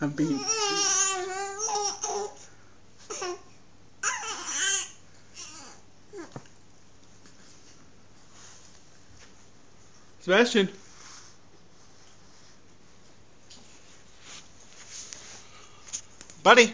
I'm being... Sebastian. Buddy.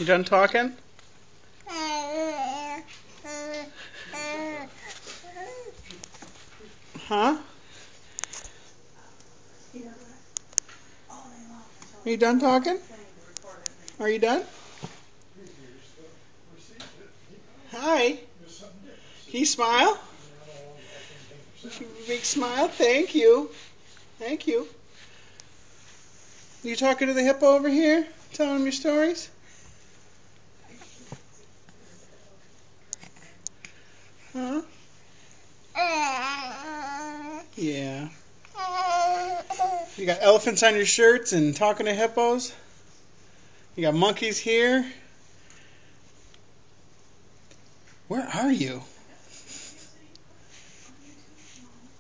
You done talking? Huh? Are you done talking? Are you done? Hi. Can you smile? Big smile. Thank you. Thank you. You talking to the hippo over here? Telling him your stories? Huh? Yeah. You got elephants on your shirts and talking to hippos? You got monkeys here? Where are you?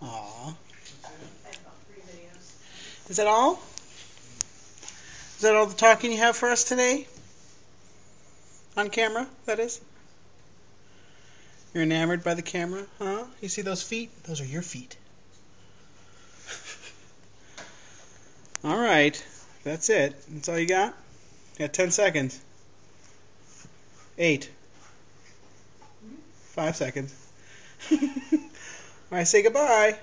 Aw. Is that all? Is that all the talking you have for us today? On camera, that is? You're enamored by the camera, huh? You see those feet? Those are your feet. Alright, that's it. That's all you got? You got 10 seconds. 8. 5 seconds. Alright, say goodbye.